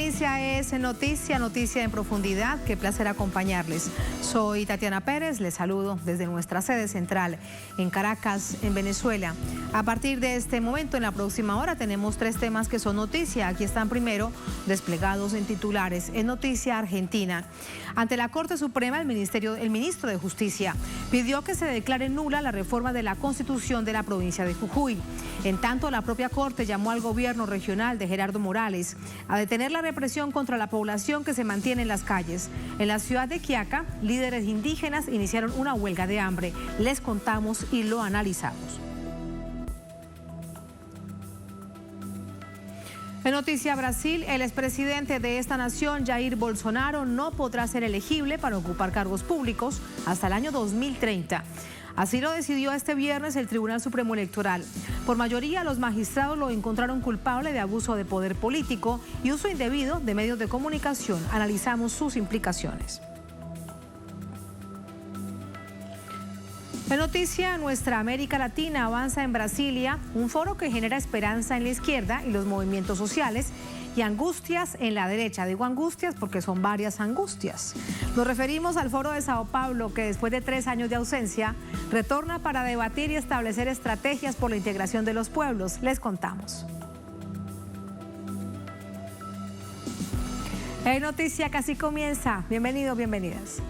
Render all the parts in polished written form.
noticia es noticia en profundidad. Qué placer acompañarles. Soy Tatiana Pérez, les saludo desde nuestra sede central en Caracas, en Venezuela. A partir de este momento, en la próxima hora, tenemos 3 temas que son noticia. Aquí están primero desplegados en titulares. En noticia argentina. Ante la Corte Suprema, el ministro de Justicia pidió que se declare nula la reforma de la Constitución de la provincia de Jujuy. En tanto, la propia Corte llamó al gobierno regional de Gerardo Morales a detener la represión contra la población que se mantiene en las calles. En la ciudad de Quiaca, líderes indígenas iniciaron una huelga de hambre. Les contamos y lo analizamos. En noticia Brasil, el expresidente de esta nación, Jair Bolsonaro, no podrá ser elegible para ocupar cargos públicos hasta el año 2030. Así lo decidió este viernes el Tribunal Supremo Electoral. Por mayoría, los magistrados lo encontraron culpable de abuso de poder político y uso indebido de medios de comunicación. Analizamos sus implicaciones. En noticia, nuestra América Latina avanza en Brasilia, un foro que genera esperanza en la izquierda y los movimientos sociales y angustias en la derecha. Digo angustias porque son varias angustias. Nos referimos al Foro de Sao Paulo, que después de 3 años de ausencia, retorna para debatir y establecer estrategias por la integración de los pueblos. Les contamos. En noticia casi comienza. Bienvenidos, bienvenidas.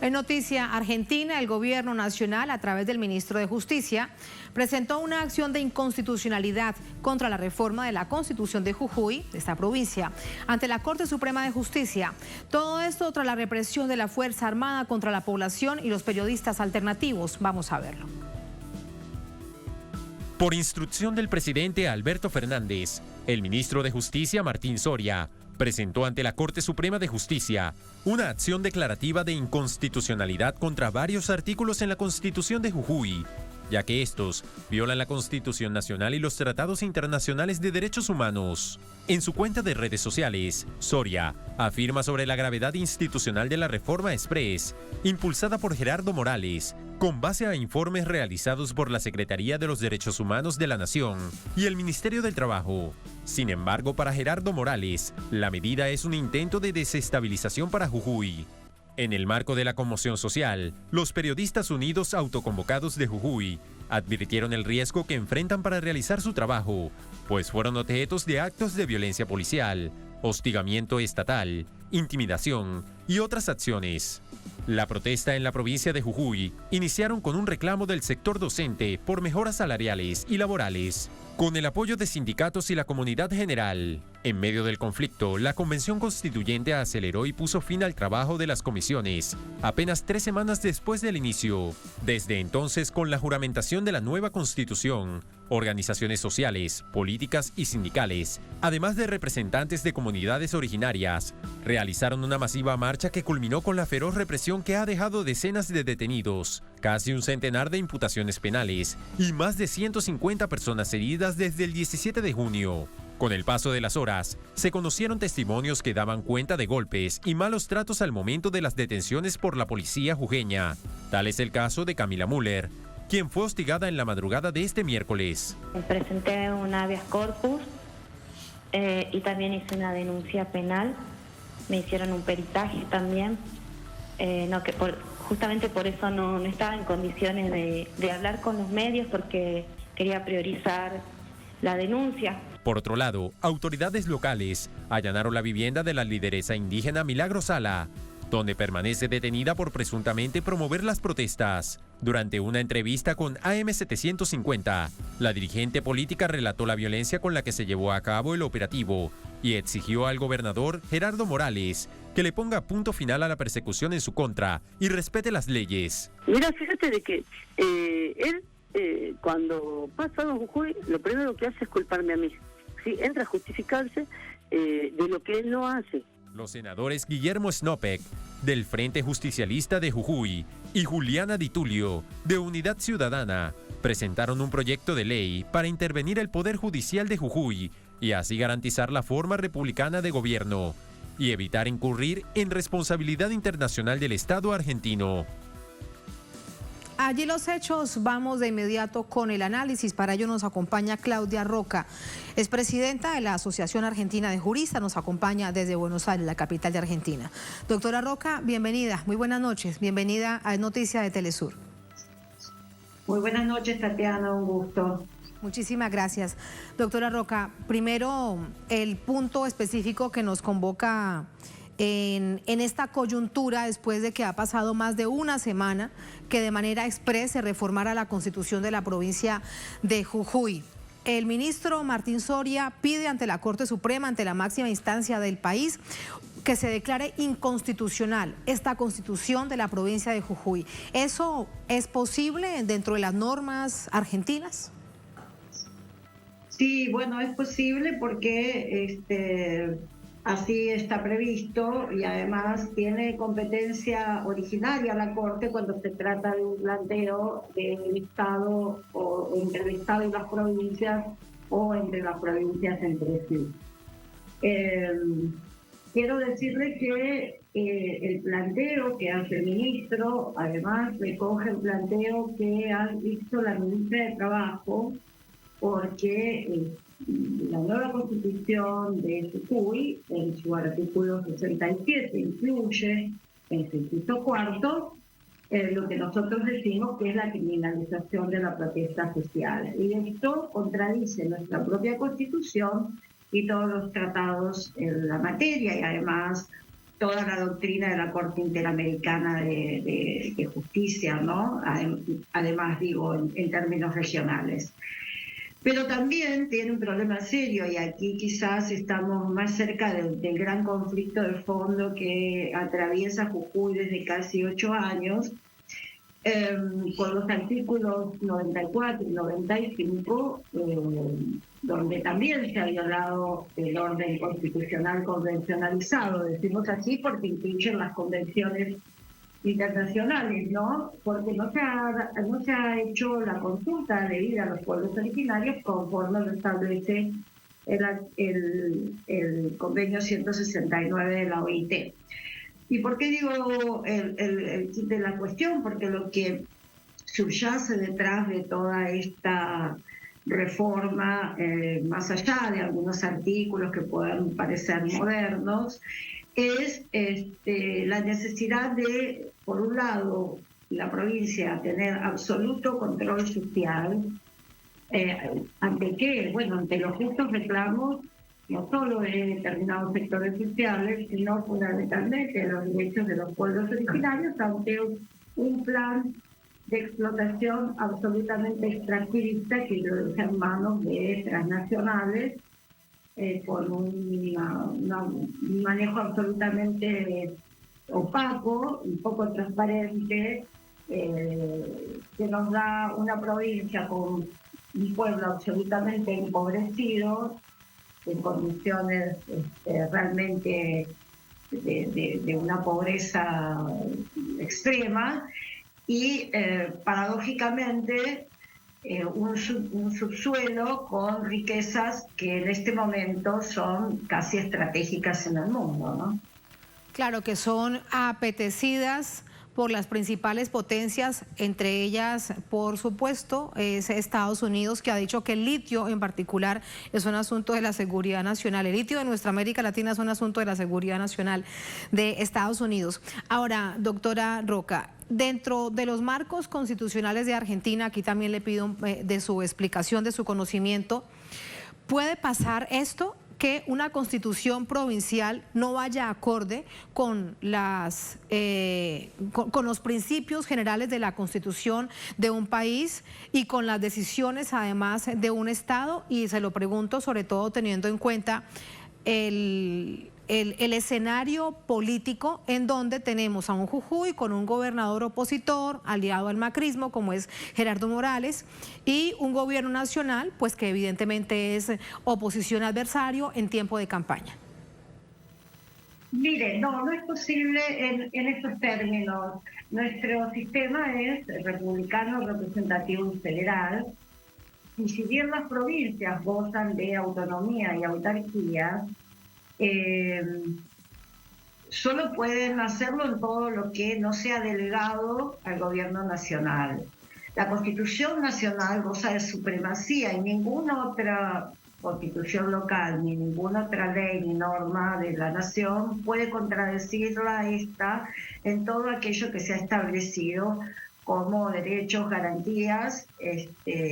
En noticia argentina, el gobierno nacional, a través del ministro de Justicia, presentó una acción de inconstitucionalidad contra la reforma de la Constitución de Jujuy, de esta provincia, ante la Corte Suprema de Justicia. Todo esto tras la represión de la Fuerza Armada contra la población y los periodistas alternativos. Vamos a verlo. Por instrucción del presidente Alberto Fernández, el ministro de Justicia, Martín Soria, presentó ante la Corte Suprema de Justicia una acción declarativa de inconstitucionalidad contra varios artículos en la Constitución de Jujuy, ya que estos violan la Constitución Nacional y los tratados internacionales de derechos humanos. En su cuenta de redes sociales, Soria afirma sobre la gravedad institucional de la reforma express, impulsada por Gerardo Morales, con base a informes realizados por la Secretaría de los Derechos Humanos de la Nación y el Ministerio del Trabajo. Sin embargo, para Gerardo Morales, la medida es un intento de desestabilización para Jujuy. En el marco de la conmoción social, los periodistas unidos autoconvocados de Jujuy advirtieron el riesgo que enfrentan para realizar su trabajo, pues fueron objetos de actos de violencia policial, hostigamiento estatal, intimidación y otras acciones. La protesta en la provincia de Jujuy iniciaron con un reclamo del sector docente por mejoras salariales y laborales, con el apoyo de sindicatos y la comunidad general. En medio del conflicto, la Convención Constituyente aceleró y puso fin al trabajo de las comisiones, apenas 3 semanas después del inicio. Desde entonces, con la juramentación de la nueva Constitución, organizaciones sociales, políticas y sindicales, además de representantes de comunidades originarias, realizaron una masiva marcha que culminó con la feroz represión que ha dejado decenas de detenidos, casi un centenar de imputaciones penales y más de 150 personas heridas desde el 17 de junio. Con el paso de las horas, se conocieron testimonios que daban cuenta de golpes y malos tratos al momento de las detenciones por la policía jujeña. Tal es el caso de Camila Müller, quien fue hostigada en la madrugada de este miércoles. Presenté un habeas corpus y también hice una denuncia penal. Me hicieron un peritaje también. Justamente por eso no estaba en condiciones de hablar con los medios, porque quería priorizar la denuncia. Por otro lado, autoridades locales allanaron la vivienda de la lideresa indígena Milagro Sala, donde permanece detenida por presuntamente promover las protestas. Durante una entrevista con AM750, la dirigente política relató la violencia con la que se llevó a cabo el operativo y exigió al gobernador Gerardo Morales que le ponga punto final a la persecución en su contra y respete las leyes. Mira, fíjate de que él cuando pasa algo en Jujuy, lo primero que hace es culparme a mí. ¿Sí? Entra a justificarse de lo que él no hace. Los senadores Guillermo Snopek, del Frente Justicialista de Jujuy, y Juliana Di Tulio, de Unidad Ciudadana, presentaron un proyecto de ley para intervenir el Poder Judicial de Jujuy y así garantizar la forma republicana de gobierno y evitar incurrir en responsabilidad internacional del Estado argentino. Allí los hechos, vamos de inmediato con el análisis. Para ello nos acompaña Claudia Roca, es presidenta de la Asociación Argentina de Juristas, nos acompaña desde Buenos Aires, la capital de Argentina. Doctora Roca, bienvenida, muy buenas noches, bienvenida a Noticias de Telesur. Muy buenas noches, Tatiana, un gusto. Muchísimas gracias. Doctora Roca, primero el punto específico que nos convoca en esta coyuntura después de que ha pasado más de una semana que de manera express se reformara la Constitución de la provincia de Jujuy. El ministro Martín Soria pide ante la Corte Suprema, ante la máxima instancia del país, que se declare inconstitucional esta Constitución de la provincia de Jujuy. ¿Eso es posible dentro de las normas argentinas? Sí, bueno, es posible porque así está previsto y además tiene competencia originaria la Corte cuando se trata de un planteo del Estado o entre el Estado y las provincias o entre las provincias entre sí. Quiero decirle que el planteo que hace el ministro además recoge el planteo que ha visto la ministra de Trabajo, porque la nueva Constitución de Jujuy, en su artículo 67, incluye en su inciso cuarto lo que nosotros decimos que es la criminalización de la protesta social. Y esto contradice nuestra propia Constitución y todos los tratados en la materia, y además toda la doctrina de la Corte Interamericana de Justicia, ¿no? Además, digo, en términos regionales. Pero también tiene un problema serio, y aquí quizás estamos más cerca del gran conflicto de fondo que atraviesa Jujuy desde casi 8 años, con los artículos 94 y 95, donde también se ha violado el orden constitucional convencionalizado, decimos así porque incluyen las convenciones internacionales, ¿no? Porque no se ha hecho la consulta debida a los pueblos originarios conforme lo establece el convenio 169 de la OIT. ¿Y por qué digo el kit de la cuestión? Porque lo que subyace detrás de toda esta reforma, más allá de algunos artículos que puedan parecer modernos, es la necesidad de, por un lado, la provincia tener absoluto control social, ante qué, bueno, ante los justos reclamos, no solo de determinados sectores sociales, sino fundamentalmente de los derechos de los pueblos originarios, ante un plan de explotación absolutamente extractivista que lo deja en manos de transnacionales, con un manejo absolutamente opaco y poco transparente, que nos da una provincia con un pueblo absolutamente empobrecido, en condiciones realmente de una pobreza extrema, y paradójicamente un subsuelo con riquezas que en este momento son casi estratégicas en el mundo, ¿no? Claro, que son apetecidas por las principales potencias, entre ellas, por supuesto, es Estados Unidos, que ha dicho que el litio en particular es un asunto de la seguridad nacional. El litio de nuestra América Latina es un asunto de la seguridad nacional de Estados Unidos. Ahora, doctora Roca, dentro de los marcos constitucionales de Argentina, aquí también le pido de su explicación, de su conocimiento, ¿puede pasar esto? Que una constitución provincial no vaya acorde con con los principios generales de la constitución de un país y con las decisiones además de un Estado, y se lo pregunto sobre todo teniendo en cuenta el escenario político en donde tenemos a un Jujuy con un gobernador opositor aliado al macrismo como es Gerardo Morales y un gobierno nacional pues que evidentemente es oposición adversario en tiempo de campaña? Mire, no es posible en estos términos. Nuestro sistema es republicano, representativo y federal, y si bien las provincias gozan de autonomía y autarquía, solo pueden hacerlo en todo lo que no sea delegado al gobierno nacional. La Constitución Nacional goza de supremacía y ninguna otra constitución local, ni ninguna otra ley ni norma de la nación puede contradecirla esta en todo aquello que se ha establecido como derechos, garantías y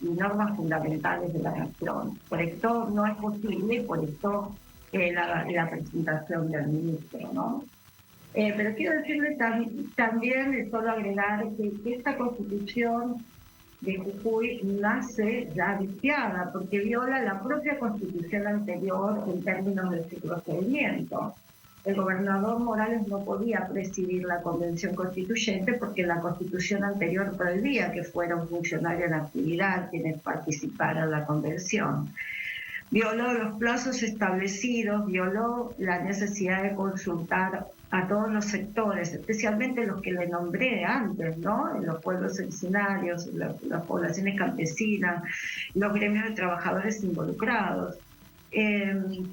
normas fundamentales de la nación. Por esto no es posible, por esto la presentación del ministro, ¿no? Pero quiero decirle también, solo agregar que esta constitución de Jujuy nace ya viciada porque viola la propia constitución anterior en términos de su procedimiento. El gobernador Morales no podía presidir la convención constituyente porque la constitución anterior prohibía que fuera un funcionario en actividad quienes participaran en la convención. Violó los plazos establecidos, violó la necesidad de consultar a todos los sectores, especialmente los que le nombré antes, ¿no? Los pueblos originarios, las poblaciones campesinas, los gremios de trabajadores involucrados. Y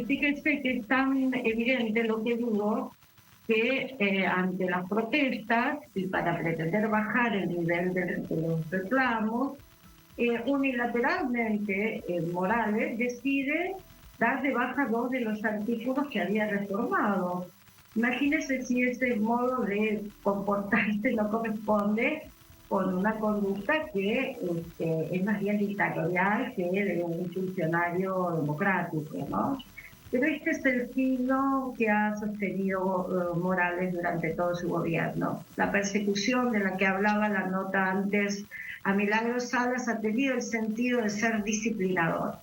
fíjense que es tan evidente lo que digo, que ante las protestas y para pretender bajar el nivel de los reclamos, unilateralmente Morales decide dar de baja 2 de los artículos que había reformado. Imagínense si ese modo de comportarse no corresponde con una conducta que es más bien dictatorial que de un funcionario democrático, ¿no? Pero este es el signo que ha sostenido Morales durante todo su gobierno. La persecución de la que hablaba la nota antes a Milagros Salas ha tenido el sentido de ser disciplinador.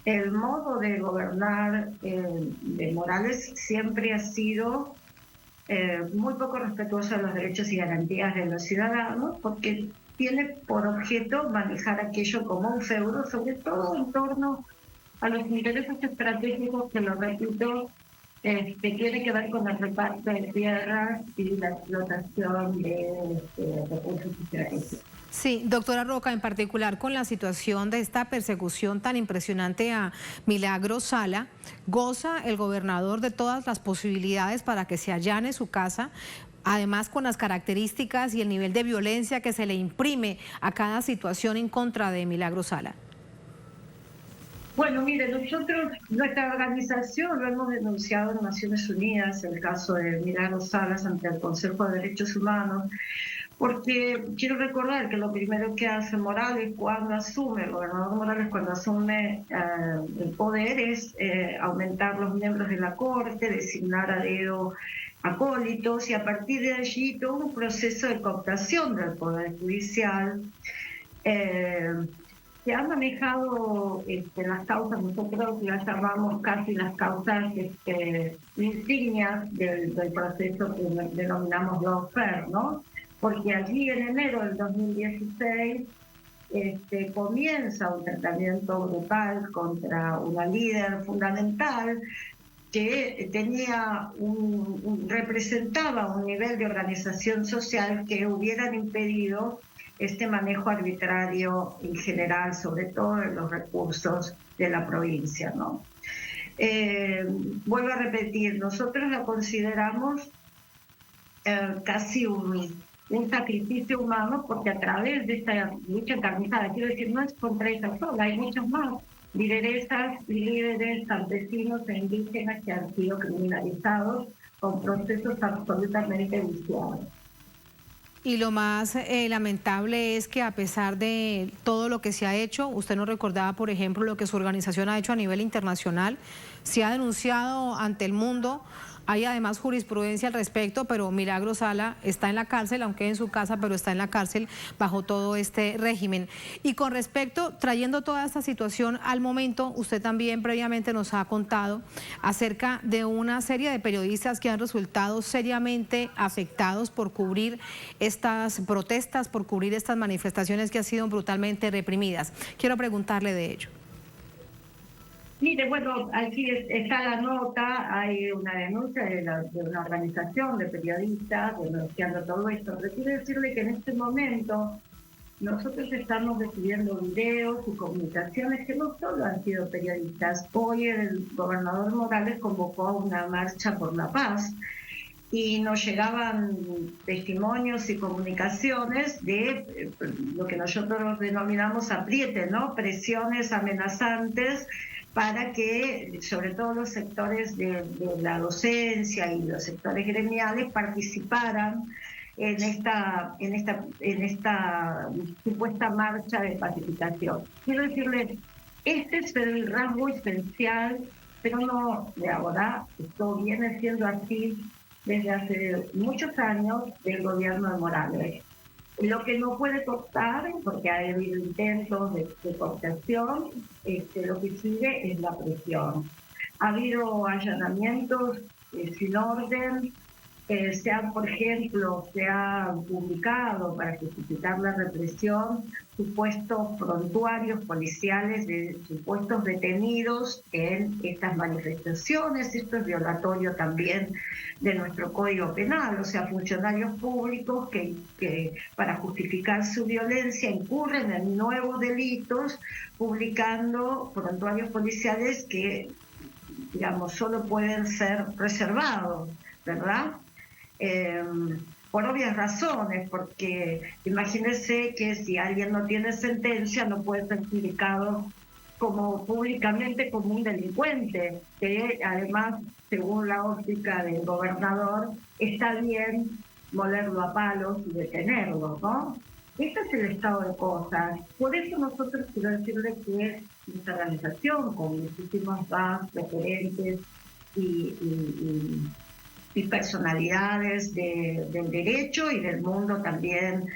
El modo de gobernar de Morales siempre ha sido muy poco respetuoso de los derechos y garantías de los ciudadanos, porque tiene por objeto manejar aquello como un feudo, sobre todo en torno a los intereses estratégicos que, lo repito, tiene que ver con el reparto de tierras y la explotación de recursos estratégicos. Sí, doctora Roca, en particular con la situación de esta persecución tan impresionante a Milagros Sala, goza el gobernador de todas las posibilidades para que se allane su casa, además con las características y el nivel de violencia que se le imprime a cada situación en contra de Milagros Sala. Bueno, mire, nosotros, nuestra organización lo hemos denunciado en Naciones Unidas, el caso de Milagros Salas ante el Consejo de Derechos Humanos, porque quiero recordar que lo primero que hace Morales cuando asume, el gobernador Morales cuando asume el poder es aumentar los miembros de la Corte, designar a dedo acólitos y a partir de allí todo un proceso de cooptación del Poder Judicial que han manejado las causas, nosotros las llamamos casi las causas insignias del proceso que denominamos lawfare, ¿no? Porque allí en enero del 2016 comienza un tratamiento brutal contra una líder fundamental que representaba un nivel de organización social que hubieran impedido este manejo arbitrario en general, sobre todo de los recursos de la provincia, ¿no? Vuelvo a repetir, nosotros la consideramos casi un sacrificio humano, porque a través de esta lucha encarnizada, quiero decir, no es contra ella sola, hay muchos más lideresas y líderes campesinos e indígenas que han sido criminalizados con procesos absolutamente viciados. Y lo más lamentable es que a pesar de todo lo que se ha hecho, usted nos recordaba, por ejemplo, lo que su organización ha hecho a nivel internacional, se ha denunciado ante el mundo Hay además jurisprudencia al respecto, pero Milagros Sala está en la cárcel, aunque en su casa, pero está en la cárcel bajo todo este régimen. Y con respecto, trayendo toda esta situación al momento, usted también previamente nos ha contado acerca de una serie de periodistas que han resultado seriamente afectados por cubrir estas protestas, por cubrir estas manifestaciones que han sido brutalmente reprimidas. Quiero preguntarle de ello. Mire, bueno, aquí está la nota, hay una denuncia de una organización de periodistas denunciando todo esto. Pero quiero decirle que en este momento nosotros estamos recibiendo videos y comunicaciones que no solo han sido periodistas. Hoy el gobernador Morales convocó a una marcha por la paz y nos llegaban testimonios y comunicaciones de lo que nosotros denominamos apriete, ¿no? Presiones amenazantes para que sobre todo los sectores de la docencia y los sectores gremiales participaran en esta supuesta marcha de pacificación. Quiero decirles, este es el rasgo esencial, pero no de ahora, esto viene siendo así desde hace muchos años del gobierno de Morales. Lo que no puede costar, porque ha habido intentos de cooptación, lo que sigue es la presión. Ha habido allanamientos sin orden, por ejemplo, se ha publicado para justificar la represión supuestos prontuarios policiales de supuestos detenidos en estas manifestaciones. Esto es violatorio también de nuestro Código Penal, o sea, funcionarios públicos que para justificar su violencia incurren en nuevos delitos publicando prontuarios policiales que, digamos, solo pueden ser reservados, ¿verdad? Por obvias razones, porque imagínense que si alguien no tiene sentencia no puede ser publicado públicamente como un delincuente, que además, según la óptica del gobernador, está bien molerlo a palos y detenerlo, ¿no? Este es el estado de cosas. Por eso nosotros quiero decirle que nuestra organización, con muchísimos más referentes y personalidades del derecho y del mundo también,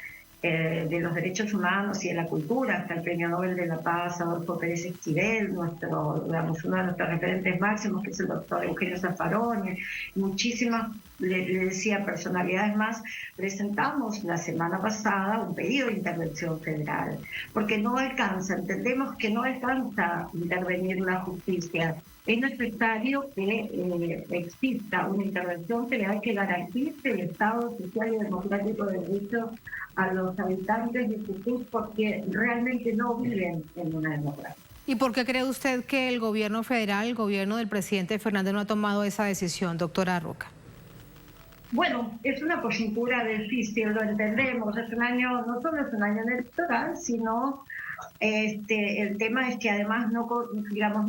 de los derechos humanos y de la cultura, hasta el Premio Nobel de la Paz, Adolfo Pérez Esquivel, uno de nuestros referentes máximos, que es el doctor Eugenio Zaffaroni, muchísimas, le decía, personalidades más, presentamos la semana pasada un pedido de intervención federal, porque no alcanza, entendemos que no alcanza intervenir la justicia. Es necesario que exista una intervención federal que garantice el Estado social y democrático de derecho a los habitantes de Jujuy, porque realmente no viven en una democracia. ¿Y por qué cree usted que el gobierno federal, el gobierno del presidente Fernández, no ha tomado esa decisión, doctora Roca? Bueno, es una coyuntura difícil, lo entendemos. Es un año, no solo es un año electoral, sino el tema es que además no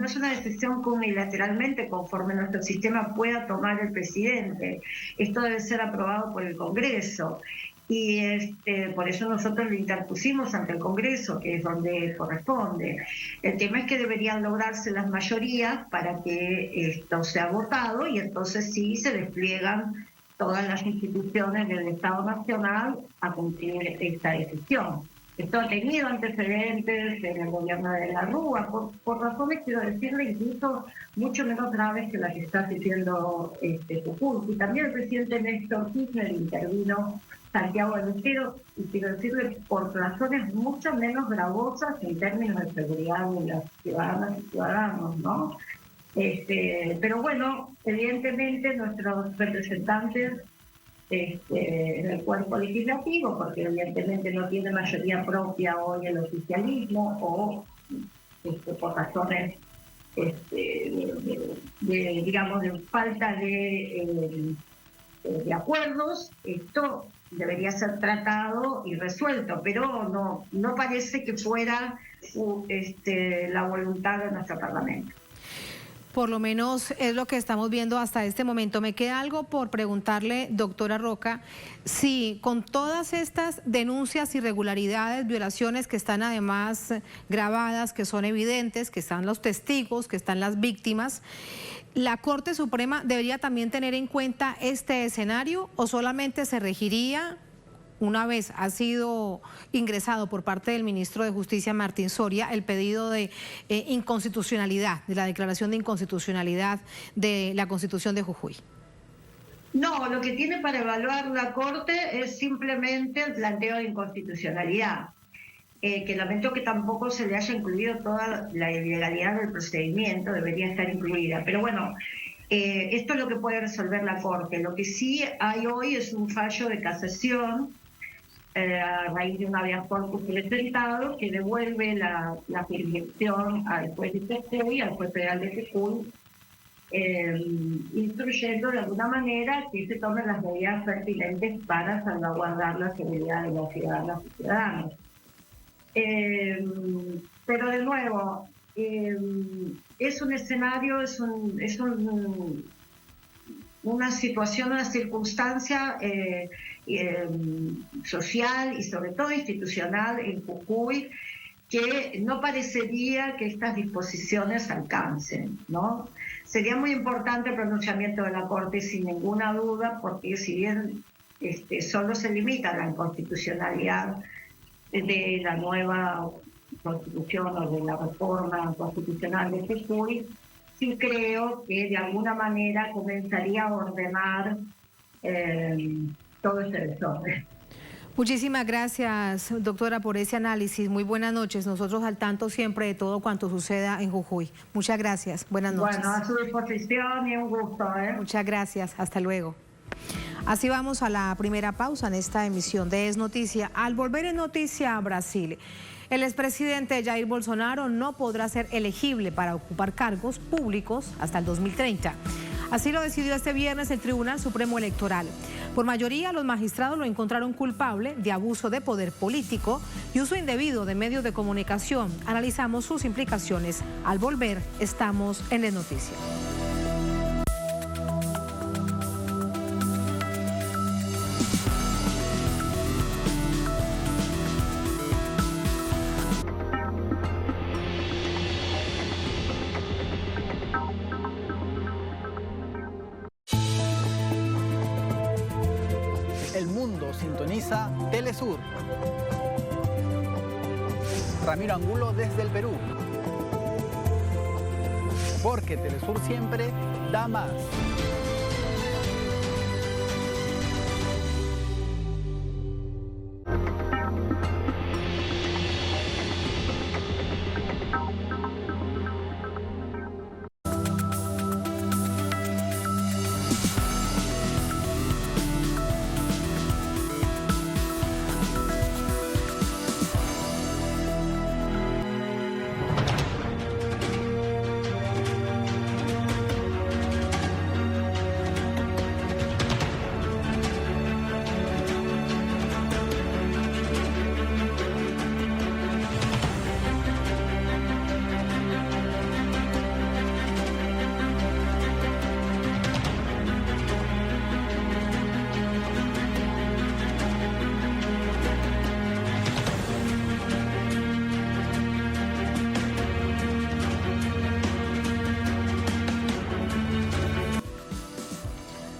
es una decisión que unilateralmente, conforme nuestro sistema, pueda tomar el presidente. Esto debe ser aprobado por el Congreso. Y por eso nosotros lo interpusimos ante el Congreso, que es donde corresponde. El tema es que deberían lograrse las mayorías para que esto sea votado, y entonces sí se despliegan todas las instituciones del Estado Nacional a cumplir esta decisión. Esto ha tenido antecedentes en el gobierno de la Rúa, por razones, quiero decirle, incluso mucho menos graves que las que está diciendo Jujuy. Y también el presidente Néstor Kirchner intervino Santiago del Estero, y quiero decirle, por razones mucho menos gravosas en términos de seguridad de las ciudadanas y ciudadanos, ¿no? Pero bueno, evidentemente nuestros representantes en el cuerpo legislativo, porque evidentemente no tiene mayoría propia hoy el oficialismo, o por razones digamos de falta de acuerdos, esto debería ser tratado y resuelto, pero no parece que fuera la voluntad de nuestro Parlamento. Por lo menos es lo que estamos viendo hasta este momento. Me queda algo por preguntarle, doctora Roca, si con todas estas denuncias, irregularidades, violaciones que están además grabadas, que son evidentes, que están los testigos, que están las víctimas, ¿la Corte Suprema debería también tener en cuenta este escenario o solamente se regiría, una vez ha sido ingresado por parte del ministro de Justicia Martín Soria, el pedido de inconstitucionalidad, de la declaración de inconstitucionalidad de la Constitución de Jujuy? No, lo que tiene para evaluar la Corte es simplemente el planteo de inconstitucionalidad, que lamento que tampoco se le haya incluido toda la ilegalidad del procedimiento, debería estar incluida. Pero bueno, esto es lo que puede resolver la Corte. Lo que sí hay hoy es un fallo de casación a raíz de un habeas corpus presentado que devuelve la jurisdicción al juez de Jujuy, al juez federal de Jujuy, instruyendo de alguna manera que se tomen las medidas pertinentes para salvaguardar la seguridad de las ciudadanas y ciudadanos. Pero de nuevo, es un escenario, una situación, una circunstancia social y sobre todo institucional en Jujuy que no parecería que estas disposiciones alcancen, ¿no? Sería muy importante el pronunciamiento de la Corte sin ninguna duda, porque si bien solo se limita a la inconstitucionalidad de la nueva constitución o de la reforma constitucional de Jujuy, sí creo que de alguna manera comenzaría a ordenar todo este desorden. Muchísimas gracias, doctora, por ese análisis. Muy buenas noches. Nosotros al tanto siempre de todo cuanto suceda en Jujuy. Muchas gracias. Buenas noches. Bueno, a su disposición y un gusto. Muchas gracias. Hasta luego. Así vamos a la primera pausa en esta emisión de Es Noticia. Al volver en Noticia Brasil, el expresidente Jair Bolsonaro no podrá ser elegible para ocupar cargos públicos hasta el 2030. Así lo decidió este viernes el Tribunal Supremo Electoral. Por mayoría, los magistrados lo encontraron culpable de abuso de poder político y uso indebido de medios de comunicación. Analizamos sus implicaciones. Al volver, estamos en Es Noticia. El mundo sintoniza Telesur. Ramiro Angulo desde el Perú. Porque Telesur siempre da más.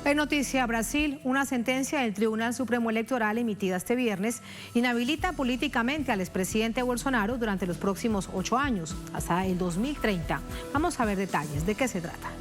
En Noticia Brasil, una sentencia del Tribunal Supremo Electoral emitida este viernes inhabilita políticamente al expresidente Bolsonaro durante los próximos 8 años, hasta el 2030. Vamos a ver detalles de qué se trata.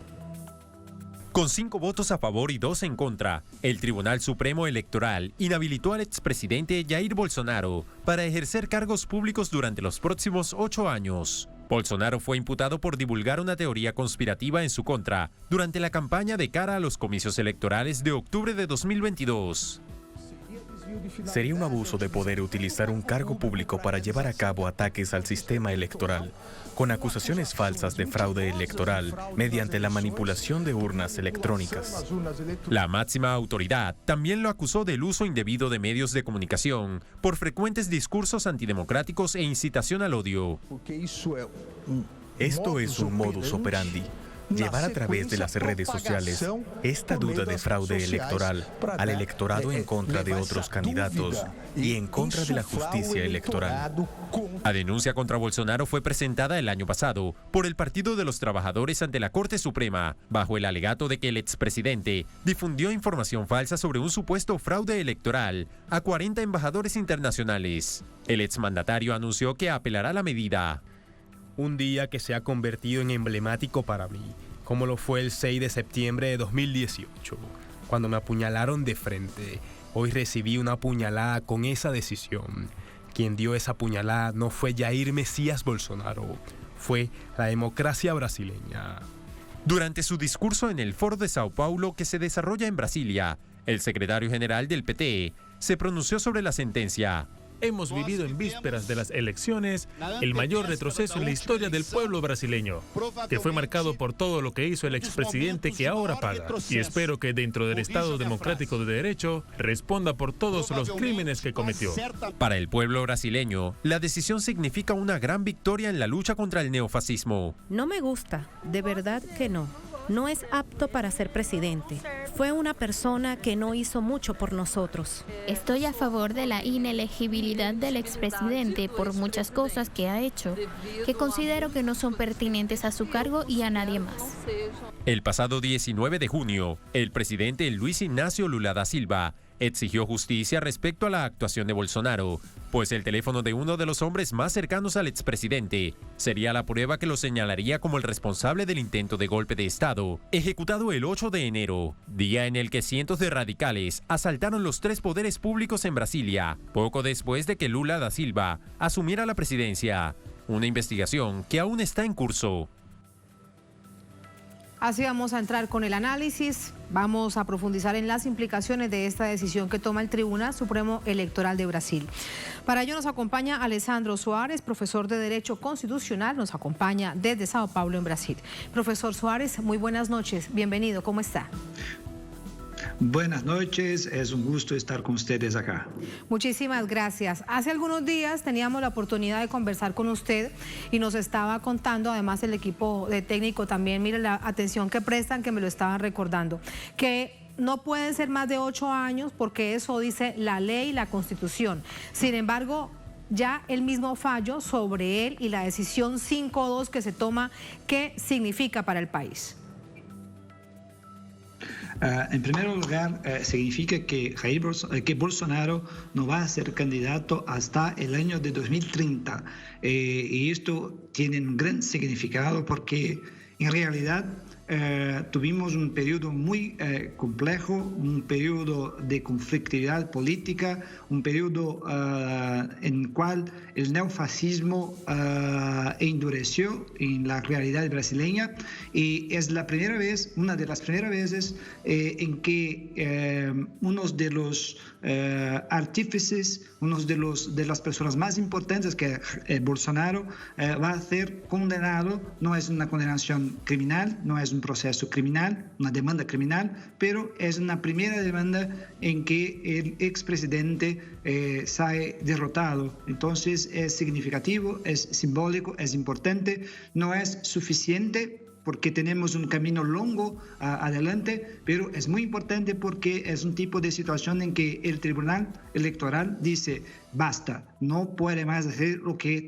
Con 5 votos a favor y 2 en contra, el Tribunal Supremo Electoral inhabilitó al expresidente Jair Bolsonaro para ejercer cargos públicos durante los próximos 8 años. Bolsonaro fue imputado por divulgar una teoría conspirativa en su contra durante la campaña de cara a los comicios electorales de octubre de 2022. Sería un abuso de poder utilizar un cargo público para llevar a cabo ataques al sistema electoral, con acusaciones falsas de fraude electoral mediante la manipulación de urnas electrónicas. La máxima autoridad también lo acusó del uso indebido de medios de comunicación por frecuentes discursos antidemocráticos e incitación al odio. Esto es un modus operandi. llevar a través de las redes sociales esta duda de fraude electoral al electorado en contra de otros candidatos y en contra de la justicia electoral. La denuncia contra Bolsonaro fue presentada el año pasado por el Partido de los Trabajadores ante la Corte Suprema, bajo el alegato de que el expresidente difundió información falsa sobre un supuesto fraude electoral a 40 embajadores internacionales. El exmandatario anunció que apelará la medida. Un día que se ha convertido en emblemático para mí, como lo fue el 6 de septiembre de 2018, cuando me apuñalaron de frente. Hoy recibí una puñalada con esa decisión. Quien dio esa puñalada no fue Jair Mesías Bolsonaro, fue la democracia brasileña. Durante su discurso en el Foro de Sao Paulo que se desarrolla en Brasilia, el secretario general del PT se pronunció sobre la sentencia. Hemos vivido en vísperas de las elecciones el mayor retroceso en la historia del pueblo brasileño, que fue marcado por todo lo que hizo el expresidente que ahora paga. Y espero que dentro del Estado Democrático de Derecho responda por todos los crímenes que cometió. Para el pueblo brasileño, la decisión significa una gran victoria en la lucha contra el neofascismo. No me gusta, de verdad que no. No es apto para ser presidente. Fue una persona que no hizo mucho por nosotros. Estoy a favor de la inelegibilidad del expresidente por muchas cosas que ha hecho, que considero que no son pertinentes a su cargo y a nadie más. El pasado 19 de junio, el presidente Luis Ignacio Lula da Silva exigió justicia respecto a la actuación de Bolsonaro, pues el teléfono de uno de los hombres más cercanos al expresidente sería la prueba que lo señalaría como el responsable del intento de golpe de Estado, ejecutado el 8 de enero, día en el que cientos de radicales asaltaron los 3 poderes públicos en Brasilia, poco después de que Lula da Silva asumiera la presidencia. Una investigación que aún está en curso. Así vamos a entrar con el análisis, vamos a profundizar en las implicaciones de esta decisión que toma el Tribunal Supremo Electoral de Brasil. Para ello nos acompaña Alessandro Soares, profesor de Derecho Constitucional, nos acompaña desde Sao Paulo en Brasil. Profesor Soares, muy buenas noches, bienvenido, ¿cómo está? Buenas noches, es un gusto estar con ustedes acá. Muchísimas gracias. Hace algunos días teníamos la oportunidad de conversar con usted y nos estaba contando, además el equipo de técnico también, mire la atención que prestan, que me lo estaban recordando, que no pueden ser más de 8 años porque eso dice la ley y la Constitución. Sin embargo, ya el mismo fallo sobre él y la decisión 5-2 que se toma, ¿qué significa para el país? En primer lugar, significa que Bolsonaro no va a ser candidato hasta el año de 2030. Y esto tiene un gran significado porque en realidad tuvimos un periodo muy complejo, un periodo de conflictividad política, un periodo en el cual el neofascismo endureció en la realidad brasileña, y es la primera vez, una de las primeras veces en que uno de los artífices, uno de las personas más importantes, que Bolsonaro, va a ser condenado. No es una condenación criminal, no es un proceso criminal, una demanda criminal, pero es una primera demanda en que el expresidente sale derrotado. Entonces es significativo, es simbólico, es importante, no es suficiente porque tenemos un camino largo adelante, pero es muy importante porque es un tipo de situación en que el Tribunal Electoral dice, basta, no puede más hacer lo que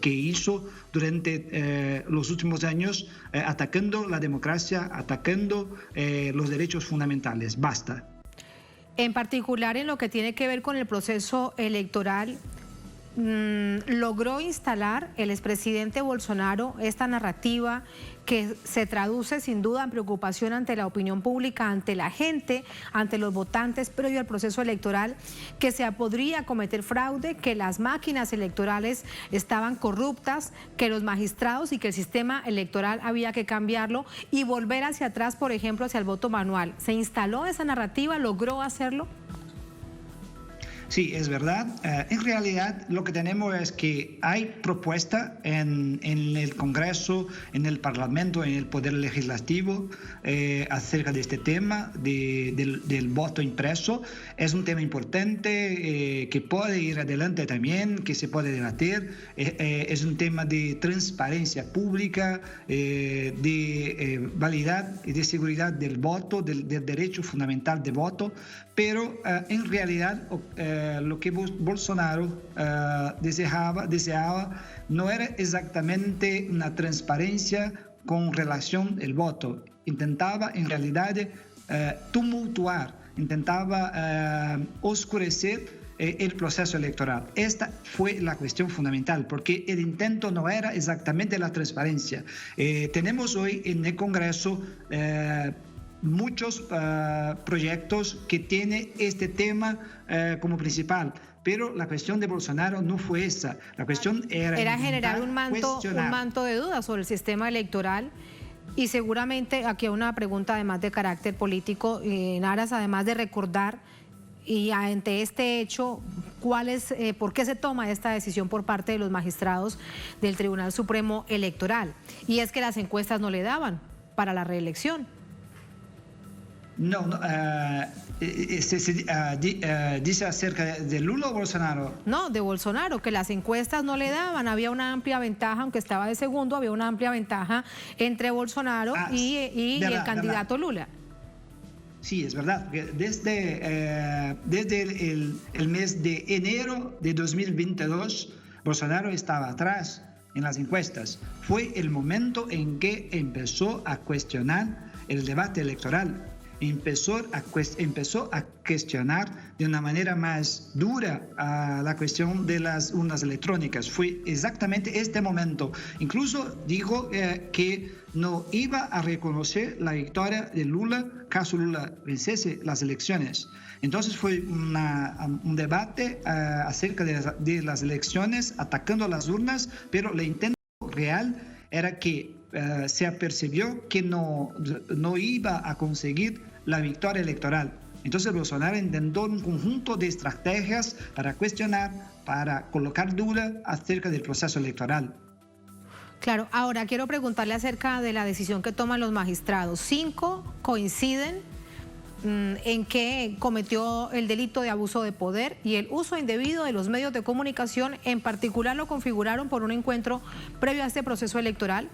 hizo durante los últimos años, atacando la democracia, atacando los derechos fundamentales, basta. En particular en lo que tiene que ver con el proceso electoral, logró instalar el expresidente Bolsonaro esta narrativa que se traduce sin duda en preocupación ante la opinión pública, ante la gente, ante los votantes previo al proceso electoral, que se podría cometer fraude, que las máquinas electorales estaban corruptas, que los magistrados y que el sistema electoral había que cambiarlo y volver hacia atrás, por ejemplo, hacia el voto manual. ¿Se instaló esa narrativa? ¿Logró hacerlo? Sí, es verdad. En realidad lo que tenemos es que hay propuesta en el Congreso, en el Parlamento, en el Poder Legislativo acerca de este tema del voto impreso. Es un tema importante que puede ir adelante también, que se puede debatir. Es un tema de transparencia pública, de validad y de seguridad del voto, del derecho fundamental de voto, pero en realidad lo que Bolsonaro deseaba no era exactamente una transparencia con relación al voto. Intentaba en realidad tumultuar, intentaba oscurecer el proceso electoral. Esta fue la cuestión fundamental, porque el intento no era exactamente la transparencia. Tenemos hoy en el Congreso muchos proyectos que tienen este tema como principal, pero la cuestión de Bolsonaro no fue esa. La cuestión era generar un manto de dudas sobre el sistema electoral. Y seguramente aquí hay una pregunta además de carácter político, en aras además de recordar, y ante este hecho, ¿por qué se toma esta decisión por parte de los magistrados del Tribunal Supremo Electoral? Y es que las encuestas no le daban para la reelección. No, dice acerca de Lula o Bolsonaro. No, de Bolsonaro, que las encuestas no le daban, había una amplia ventaja, aunque estaba de segundo, había una amplia ventaja entre Bolsonaro y el candidato Lula. Sí, es verdad. Desde el mes de enero de 2022, Bolsonaro estaba atrás en las encuestas. Fue el momento en que empezó a cuestionar el debate electoral. Empezó a cuestionar de una manera más dura la cuestión de las urnas electrónicas. Fue exactamente este momento. Incluso dijo que no iba a reconocer la victoria de Lula caso Lula venciese las elecciones. Entonces fue un debate acerca de las elecciones, atacando las urnas, pero el intento real era que se apercibió que no iba a conseguir la victoria electoral. Entonces Bolsonaro intentó un conjunto de estrategias para cuestionar, para colocar duda acerca del proceso electoral. Claro, ahora quiero preguntarle acerca de la decisión que toman los magistrados. 5 coinciden en que cometió el delito de abuso de poder y el uso indebido de los medios de comunicación. En particular lo configuraron por un encuentro previo a este proceso electoral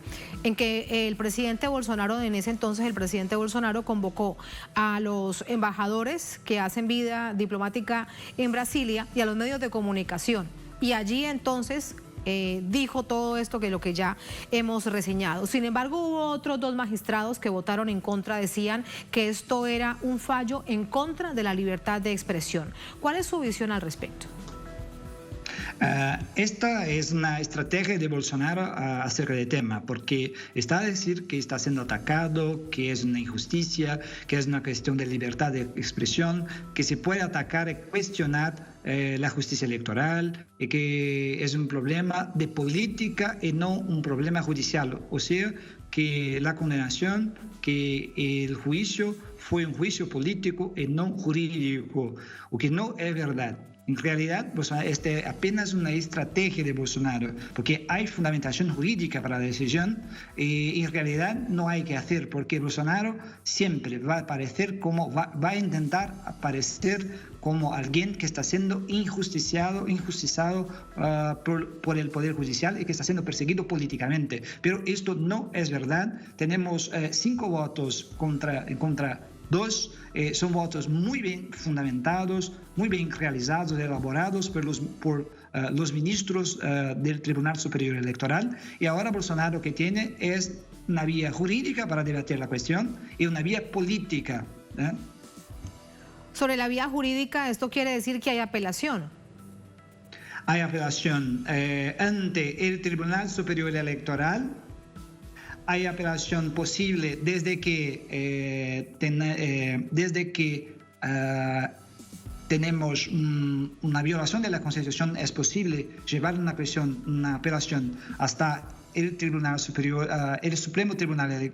en que el presidente Bolsonaro, en ese entonces el presidente Bolsonaro, convocó a los embajadores que hacen vida diplomática en Brasilia y a los medios de comunicación. Y allí entonces dijo todo esto, que lo que ya hemos reseñado. Sin embargo, hubo otros 2 magistrados que votaron en contra, decían que esto era un fallo en contra de la libertad de expresión. ¿Cuál es su visión al respecto? Esta es una estrategia de Bolsonaro acerca del tema, porque está a decir que está siendo atacado, que es una injusticia, que es una cuestión de libertad de expresión, que se puede atacar y cuestionar la justicia electoral, y que es un problema de política y no un problema judicial. O sea, que la condenación, que el juicio fue un juicio político y no jurídico, o que no es verdad. En realidad, este es apenas una estrategia de Bolsonaro, porque hay fundamentación jurídica para la decisión y en realidad no hay que hacer, porque Bolsonaro siempre va a aparecer va a intentar aparecer como alguien que está siendo injusticiado por el Poder Judicial y que está siendo perseguido políticamente. Pero esto no es verdad. Tenemos 5 votos contra 2, son votos muy bien fundamentados, muy bien realizados, elaborados por los ministros del Tribunal Superior Electoral. Y ahora Bolsonaro que tiene es una vía jurídica para debatir la cuestión y una vía política. Sobre la vía jurídica, ¿esto quiere decir que hay apelación? Hay apelación ante el Tribunal Superior Electoral. Hay apelación posible desde que tenemos una violación de la Constitución. Es posible llevar una apelación hasta el Tribunal Superior, el Supremo Tribunal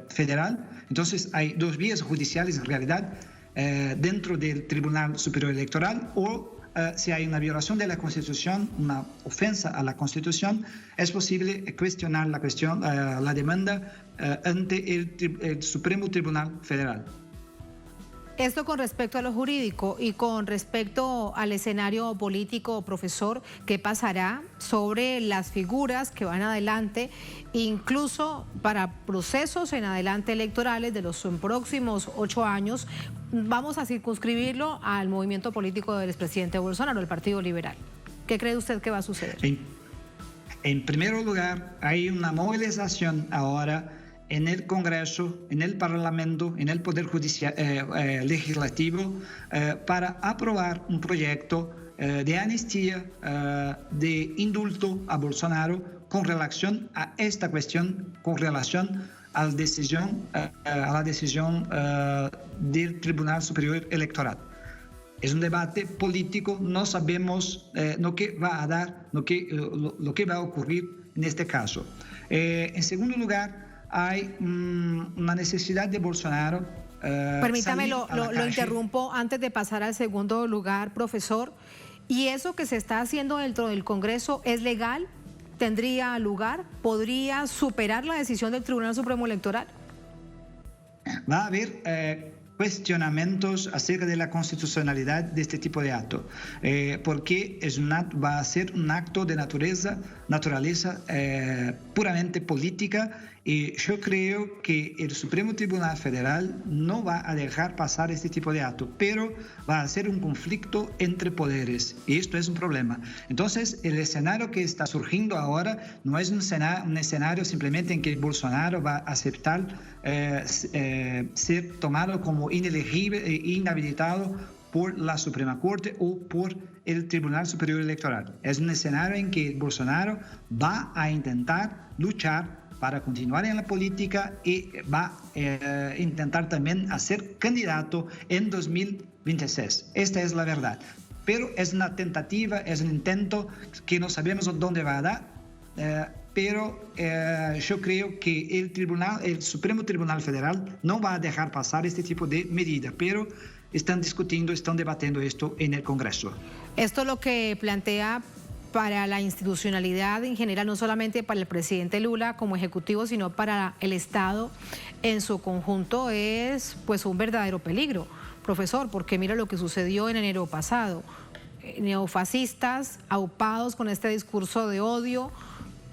Federal. Entonces hay 2 vías judiciales en realidad dentro del Tribunal Superior Electoral o si hay una violación de la Constitución, una ofensa a la Constitución, es posible cuestionar la demanda ante el Supremo Tribunal Federal. Esto con respecto a lo jurídico y con respecto al escenario político, profesor, ¿qué pasará sobre las figuras que van adelante, incluso para procesos en adelante electorales de los próximos 8 años? Vamos a circunscribirlo al movimiento político del expresidente Bolsonaro, el Partido Liberal. ¿Qué cree usted que va a suceder? En primer lugar, hay una movilización ahora en el Congreso, en el Parlamento, en el Poder Judicial, Legislativo, para aprobar un proyecto de amnistía, de indulto a Bolsonaro con relación a esta cuestión, con relación a la decisión del Tribunal Superior Electoral. Es un debate político, no sabemos lo que va a dar, lo que va a ocurrir en este caso. En segundo lugar, hay una necesidad de Bolsonaro. Permítame, lo interrumpo antes de pasar al segundo lugar, profesor. ¿Y eso que se está haciendo dentro del Congreso es legal? ¿Tendría lugar? ¿Podría superar la decisión del Tribunal Supremo Electoral? Va a haber cuestionamientos acerca de la constitucionalidad de este tipo de acto, porque va a ser un acto de naturaleza puramente política, y yo creo que el Supremo Tribunal Federal no va a dejar pasar este tipo de acto, pero va a ser un conflicto entre poderes, y esto es un problema. Entonces, el escenario que está surgiendo ahora no es un escenario simplemente en que Bolsonaro va a aceptar ser tomado como inelegible e inhabilitado por la Suprema Corte o por el Tribunal Superior Electoral. Es un escenario en que Bolsonaro va a intentar luchar para continuar en la política y va a intentar también ser candidato en 2026. Esta es la verdad. Pero es una tentativa, es un intento que no sabemos dónde va a dar. Pero yo creo que el Supremo Tribunal Federal no va a dejar pasar este tipo de medida, pero están discutiendo, están debatiendo esto en el Congreso. Esto es lo que plantea para la institucionalidad en general, no solamente para el presidente Lula como ejecutivo, sino para el Estado en su conjunto, es pues un verdadero peligro, profesor, porque mira lo que sucedió en enero pasado. Neofascistas aupados con este discurso de odio,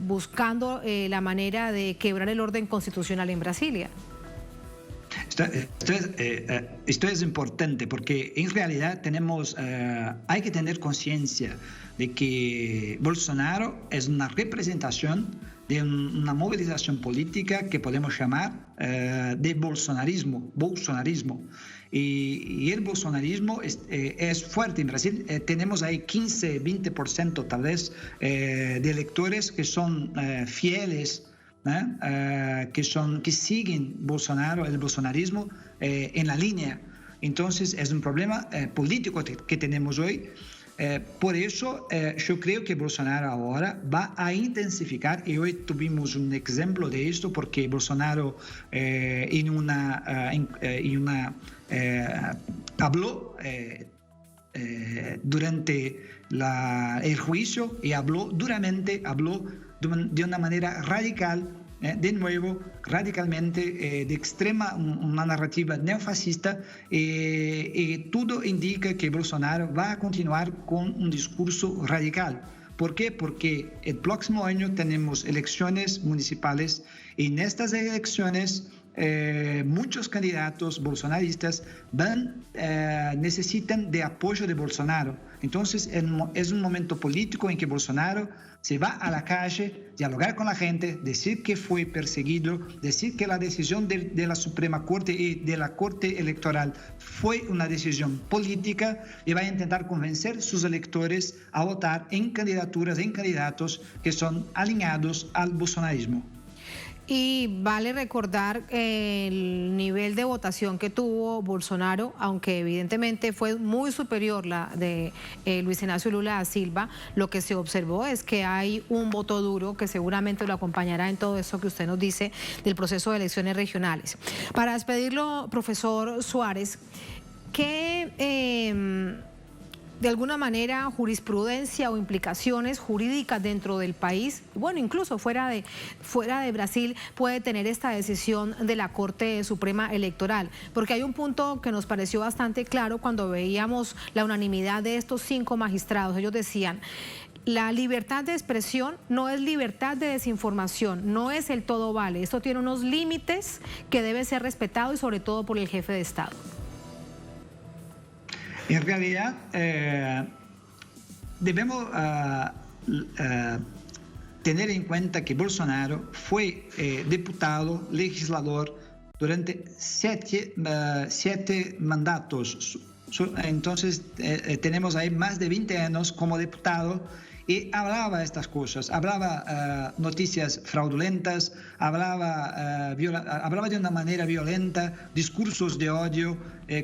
buscando la manera de quebrar el orden constitucional en Brasilia. Esto es importante porque en realidad hay que tener conciencia de que Bolsonaro es una representación de una movilización política que podemos llamar de bolsonarismo. Y el bolsonarismo es fuerte en Brasil. Tenemos ahí 15-20% tal vez de electores que son fieles, que siguen el bolsonarismo en la línea. Entonces es un problema político que tenemos hoy. Por eso yo creo que Bolsonaro ahora va a intensificar, y hoy tuvimos un ejemplo de esto porque Bolsonaro habló durante el juicio y habló duramente, de una manera radical, de nuevo, radicalmente de extrema, una narrativa neofascista, y todo indica que Bolsonaro va a continuar con un discurso radical. ¿Por qué? Porque el próximo año tenemos elecciones municipales, y en estas elecciones muchos candidatos bolsonaristas necesitan de apoyo de Bolsonaro. Entonces es un momento político en que Bolsonaro se va a la calle, dialogar con la gente, decir que fue perseguido, decir que la decisión de la Suprema Corte y de la Corte Electoral fue una decisión política, y va a intentar convencer a sus electores a votar en candidaturas, en candidatos que son alineados al bolsonarismo. Y vale recordar el nivel de votación que tuvo Bolsonaro, aunque evidentemente fue muy superior la de Luis Ignacio Lula da Silva. Lo que se observó es que hay un voto duro que seguramente lo acompañará en todo eso que usted nos dice del proceso de elecciones regionales. Para despedirlo, profesor Suárez, ¿qué de alguna manera jurisprudencia o implicaciones jurídicas dentro del país, bueno, incluso fuera de Brasil, puede tener esta decisión de la Corte Suprema Electoral? Porque hay un punto que nos pareció bastante claro cuando veíamos la unanimidad de estos 5 magistrados. Ellos decían: la libertad de expresión no es libertad de desinformación, no es el todo vale. Esto tiene unos límites que debe ser respetado y sobre todo por el jefe de Estado. En realidad, debemos tener en cuenta que Bolsonaro fue diputado, legislador durante 7 mandatos. Entonces, tenemos ahí más de 20 años como diputado y hablaba estas cosas, hablaba noticias fraudulentas, hablaba de una manera violenta, discursos de odio,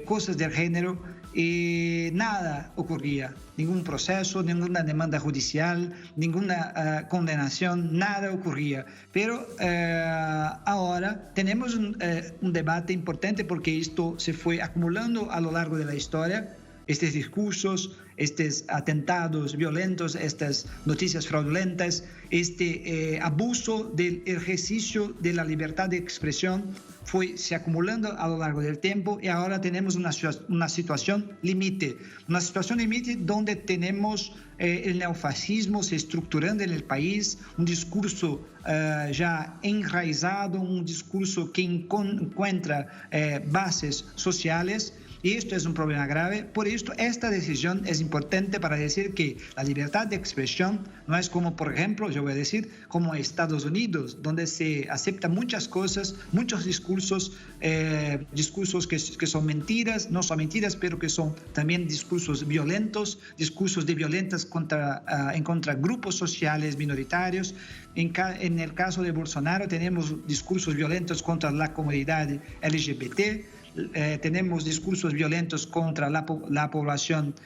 cosas del género, y nada ocurría, ningún proceso, ninguna demanda judicial, ninguna condenación, nada ocurría. Pero ahora tenemos un debate importante porque esto se fue acumulando a lo largo de la historia. Estos discursos, estos atentados violentos, estas noticias fraudulentas, este abuso del ejercicio de la libertad de expresión se acumulando a lo largo del tiempo y ahora tenemos una situación límite. Una situación límite donde tenemos el neofascismo se estructurando en el país, un discurso ya enraizado, un discurso que encuentra bases sociales. Y esto es un problema grave. Por esto, esta decisión es importante para decir que la libertad de expresión no es como, por ejemplo, yo voy a decir, como Estados Unidos, donde se aceptan muchas cosas, muchos discursos que son mentiras, no son mentiras, pero que son también discursos violentos, discursos de violentas en contra grupos sociales minoritarios. En el caso de Bolsonaro tenemos discursos violentos contra la comunidad LGBT. Tenemos discursos violentos contra la población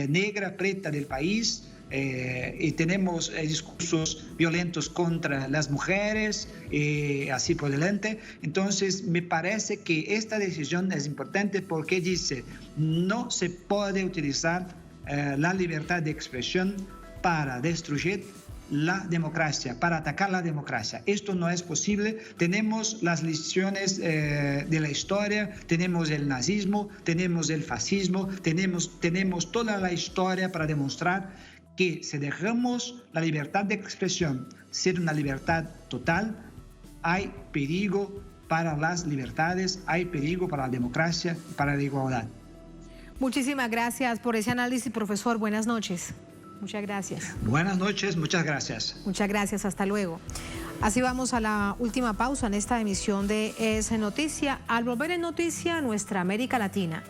negra, preta del país, y tenemos discursos violentos contra las mujeres, así por delante. Entonces, me parece que esta decisión es importante porque dice, no se puede utilizar la libertad de expresión para destruir la democracia, para atacar la democracia. Esto no es posible. Tenemos las lecciones de la historia, tenemos el nazismo, tenemos el fascismo, tenemos toda la historia para demostrar que si dejamos la libertad de expresión ser una libertad total, hay peligro para las libertades, hay peligro para la democracia, para la igualdad. Muchísimas gracias por ese análisis, profesor. Buenas noches. Muchas gracias. Buenas noches, muchas gracias. Muchas gracias, hasta luego. Así vamos a la última pausa en esta emisión de Es Noticia. Al volver en Noticia, nuestra América Latina.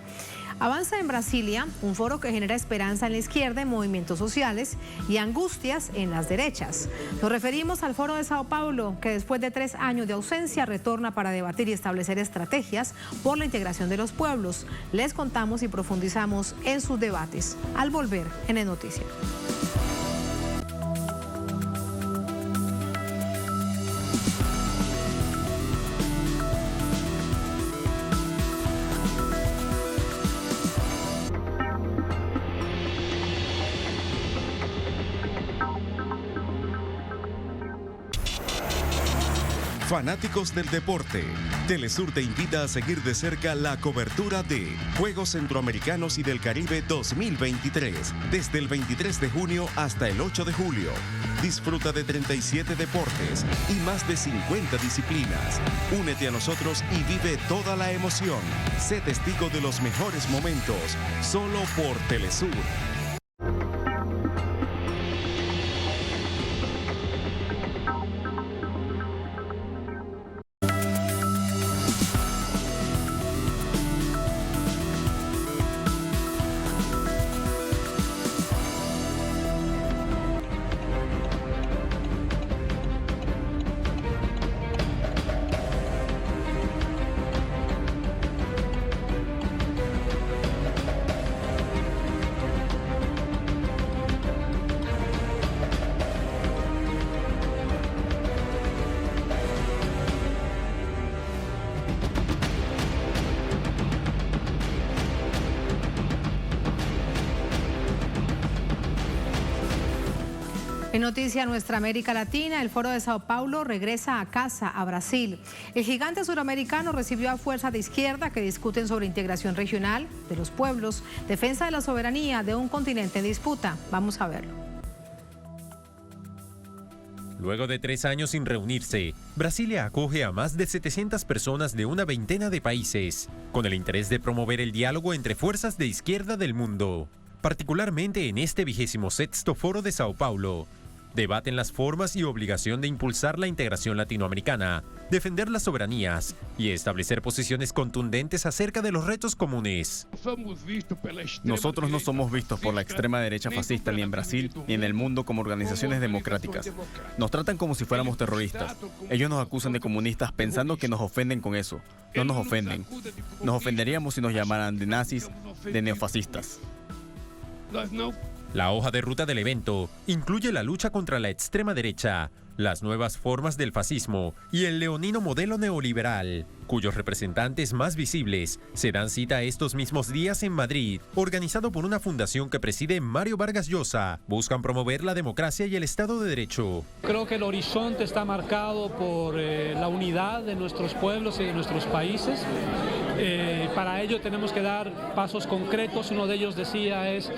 Avanza en Brasilia un foro que genera esperanza en la izquierda en movimientos sociales y angustias en las derechas. Nos referimos al Foro de Sao Paulo, que después de 3 años de ausencia retorna para debatir y establecer estrategias por la integración de los pueblos. Les contamos y profundizamos en sus debates al volver en Noticia. Fanáticos del deporte, Telesur te invita a seguir de cerca la cobertura de Juegos Centroamericanos y del Caribe 2023, desde el 23 de junio hasta el 8 de julio. Disfruta de 37 deportes y más de 50 disciplinas. Únete a nosotros y vive toda la emoción. Sé testigo de los mejores momentos, solo por Telesur. En noticia Nuestra América Latina, el Foro de Sao Paulo regresa a casa, a Brasil. El gigante suramericano recibió a fuerzas de izquierda que discuten sobre integración regional de los pueblos, defensa de la soberanía de un continente en disputa. Vamos a verlo. Luego de 3 años sin reunirse, Brasilia acoge a más de 700 personas de una veintena de países, con el interés de promover el diálogo entre fuerzas de izquierda del mundo. Particularmente en este 26º Foro de Sao Paulo, debaten las formas y obligación de impulsar la integración latinoamericana, defender las soberanías y establecer posiciones contundentes acerca de los retos comunes. Nosotros no somos vistos por la extrema derecha fascista ni en Brasil ni en el mundo como organizaciones democráticas. Nos tratan como si fuéramos terroristas. Ellos nos acusan de comunistas pensando que nos ofenden con eso. No nos ofenden. Nos ofenderíamos si nos llamaran de nazis, de neofascistas. La hoja de ruta del evento incluye la lucha contra la extrema derecha, las nuevas formas del fascismo y el leonino modelo neoliberal, cuyos representantes más visibles se dan cita estos mismos días en Madrid, organizado por una fundación que preside Mario Vargas Llosa. Buscan promover la democracia y el Estado de Derecho. Creo que el horizonte está marcado por la unidad de nuestros pueblos y de nuestros países. Para ello tenemos que dar pasos concretos. Uno de ellos, decía, es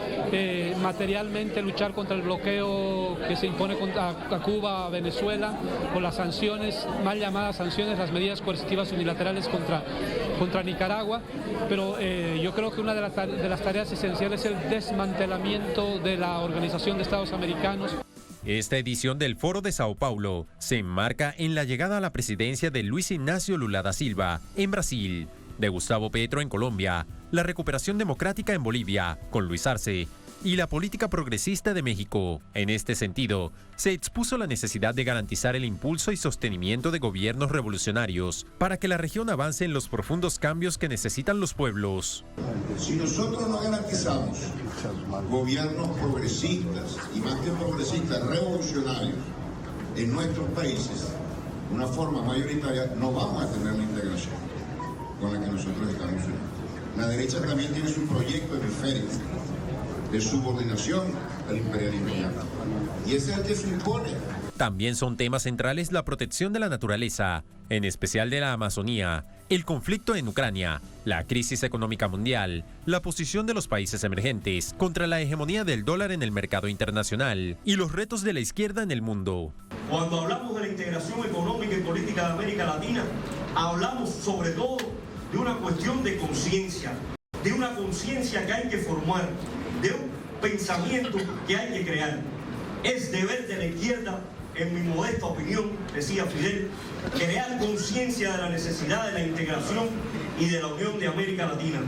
materialmente luchar contra el bloqueo que se impone a Cuba, a Venezuela, con las sanciones, mal llamadas sanciones, las medidas coercitivas unilaterales contra Nicaragua. Pero yo creo que una de las tareas esenciales es el desmantelamiento de la Organización de Estados Americanos. Esta edición del Foro de Sao Paulo se enmarca en la llegada a la presidencia de Luis Ignacio Lula da Silva en Brasil, de Gustavo Petro en Colombia, la recuperación democrática en Bolivia con Luis Arce y la política progresista de México. En este sentido, se expuso la necesidad de garantizar el impulso y sostenimiento de gobiernos revolucionarios para que la región avance en los profundos cambios que necesitan los pueblos. Si nosotros no garantizamos gobiernos progresistas y más que progresistas, revolucionarios en nuestros países, una forma mayoritaria, no vamos a tener la integración con la que nosotros estamos unidos. La derecha también tiene su proyecto hemisférico de subordinación al imperialismo. Y ese es el que se impone. También son temas centrales la protección de la naturaleza, en especial de la Amazonía, el conflicto en Ucrania, la crisis económica mundial, la posición de los países emergentes contra la hegemonía del dólar en el mercado internacional y los retos de la izquierda en el mundo. Cuando hablamos de la integración económica y política de América Latina, hablamos sobre todo de una cuestión de conciencia, de una conciencia que hay que formar, de un pensamiento que hay que crear. Es deber de la izquierda, en mi modesta opinión, decía Fidel, crear conciencia de la necesidad de la integración y de la unión de América Latina.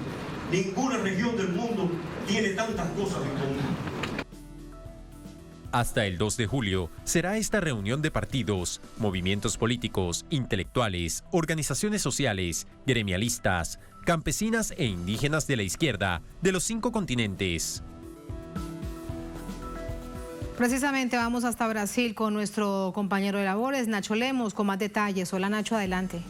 Ninguna región del mundo tiene tantas cosas en común. Hasta el 2 de julio será esta reunión de partidos, movimientos políticos, intelectuales, organizaciones sociales, gremialistas, campesinas e indígenas de la izquierda de los 5 continentes. Precisamente vamos hasta Brasil con nuestro compañero de labores, Nacho Lemos, con más detalles. Hola Nacho, adelante.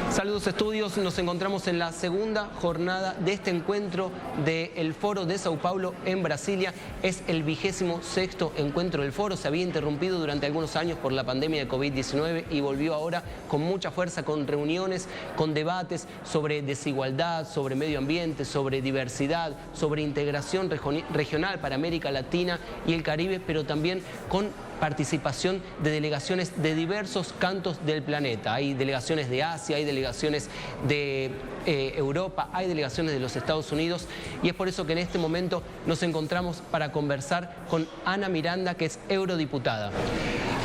Saludos estudios, nos encontramos en la segunda jornada de este encuentro del Foro de Sao Paulo en Brasilia. Es el 26º encuentro del foro, se había interrumpido durante algunos años por la pandemia de COVID-19 y volvió ahora con mucha fuerza, con reuniones, con debates sobre desigualdad, sobre medio ambiente, sobre diversidad, sobre integración regional para América Latina y el Caribe, pero también con participación de delegaciones de diversos cantos del planeta. Hay delegaciones de Asia, hay delegaciones de Europa, hay delegaciones de los Estados Unidos y es por eso que en este momento nos encontramos para conversar con Ana Miranda, que es eurodiputada.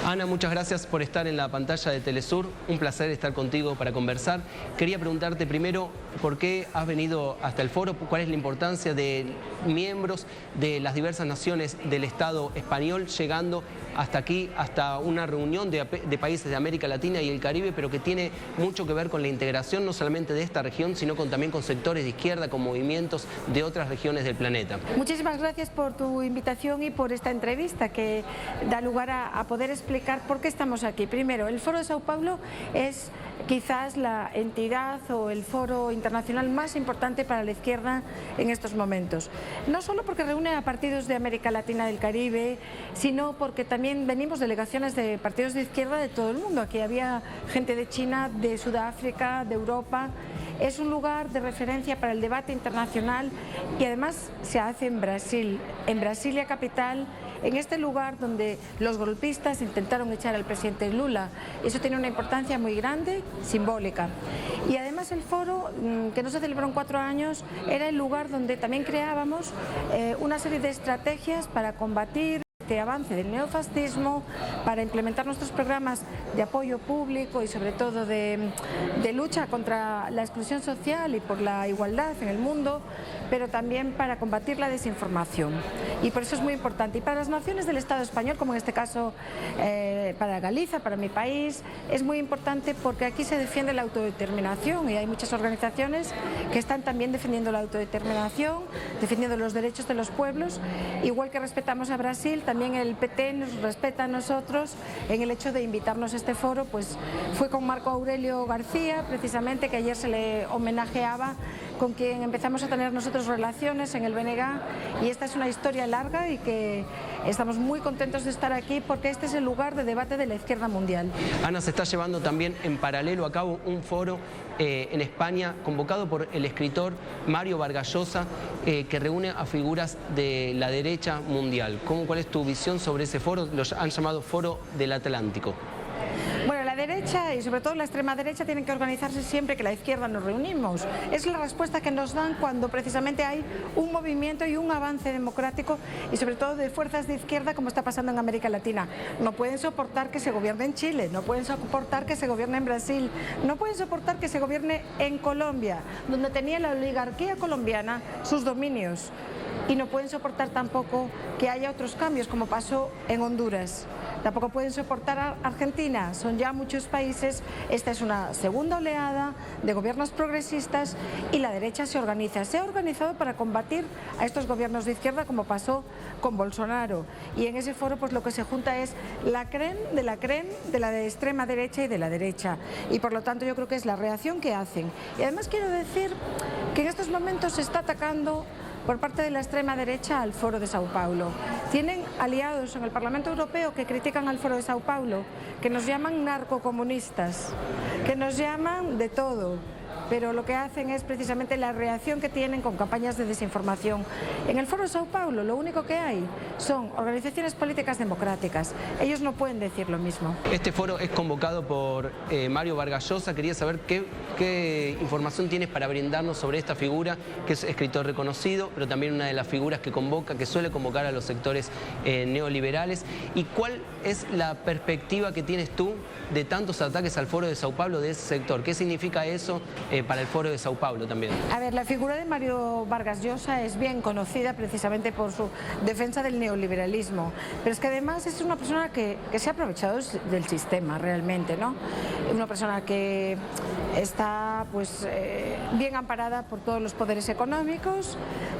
Ana, muchas gracias por estar en la pantalla de Telesur. Un placer estar contigo para conversar. Quería preguntarte primero por qué has venido hasta el foro, cuál es la importancia de miembros de las diversas naciones del Estado español llegando hasta aquí, hasta una reunión de países de América Latina y el Caribe, pero que tiene mucho que ver con la integración no solamente de esta región, sino también con sectores de izquierda, con movimientos de otras regiones del planeta. Muchísimas gracias por tu invitación y por esta entrevista que da lugar a poder explicar por qué estamos aquí. Primero, el Foro de Sao Paulo es quizás la entidad o el foro internacional más importante para la izquierda en estos momentos. No solo porque reúne a partidos de América Latina y del Caribe, sino porque también venimos delegaciones de partidos de izquierda de todo el mundo. Aquí había gente de China, de Sudáfrica, de Europa. Es un lugar de referencia para el debate internacional y además se hace en Brasil, en Brasilia capital, en este lugar donde los golpistas intentaron echar al presidente Lula. Eso tiene una importancia muy grande, simbólica. Y además el foro, que no se celebró en 4 años, era el lugar donde también creábamos una serie de estrategias para combatir este avance del neofascismo, para implementar nuestros programas de apoyo público y sobre todo de lucha contra la exclusión social y por la igualdad en el mundo, pero también para combatir la desinformación. Y por eso es muy importante. Y para las naciones del Estado español, como en este caso para Galicia, para mi país, es muy importante porque aquí se defiende la autodeterminación y hay muchas organizaciones que están también defendiendo la autodeterminación, defendiendo los derechos de los pueblos, igual que respetamos a Brasil. También el PT nos respeta a nosotros en el hecho de invitarnos a este foro, pues fue con Marco Aurelio García, precisamente, que ayer se le homenajeaba, con quien empezamos a tener nosotros relaciones en el BNG, y esta es una historia larga y que estamos muy contentos de estar aquí porque este es el lugar de debate de la izquierda mundial. Ana, se está llevando también en paralelo a cabo un foro en España convocado por el escritor Mario Vargas Llosa, que reúne a figuras de la derecha mundial. ¿Cuál es tu visión sobre ese foro? Lo han llamado Foro del Atlántico. Bueno, la derecha y sobre todo la extrema derecha tienen que organizarse siempre que la izquierda nos reunimos. Es la respuesta que nos dan cuando precisamente hay un movimiento y un avance democrático y sobre todo de fuerzas de izquierda, como está pasando en América Latina. No pueden soportar que se gobierne en Chile, no pueden soportar que se gobierne en Brasil, no pueden soportar que se gobierne en Colombia, donde tenía la oligarquía colombiana sus dominios. Y no pueden soportar tampoco que haya otros cambios, como pasó en Honduras. Tampoco pueden soportar a Argentina. Son ya muchos países. Esta es una segunda oleada de gobiernos progresistas y la derecha se organiza. Se ha organizado para combatir a estos gobiernos de izquierda, como pasó con Bolsonaro. Y en ese foro pues lo que se junta es la creen de la de extrema derecha y de la derecha. Y por lo tanto yo creo que es la reacción que hacen. Y además quiero decir que en estos momentos se está atacando por parte de la extrema derecha al Foro de Sao Paulo. Tienen aliados en el Parlamento Europeo que critican al Foro de Sao Paulo, que nos llaman narcocomunistas, que nos llaman de todo, pero lo que hacen es precisamente la reacción que tienen con campañas de desinformación. En el Foro de Sao Paulo lo único que hay son organizaciones políticas democráticas. Ellos no pueden decir lo mismo. Este foro es convocado por Mario Vargas Llosa. Quería saber qué información tienes para brindarnos sobre esta figura, que es escritor reconocido, pero también una de las figuras que suele convocar a los sectores neoliberales. ¿Y cuál es la perspectiva que tienes tú de tantos ataques al Foro de Sao Paulo de ese sector? ¿Qué significa eso para el Foro de Sao Paulo también? A ver, la figura de Mario Vargas Llosa es bien conocida precisamente por su defensa del neoliberalismo, pero es que además es una persona que se ha aprovechado del sistema realmente, ¿no? Una persona que está pues bien amparada por todos los poderes económicos,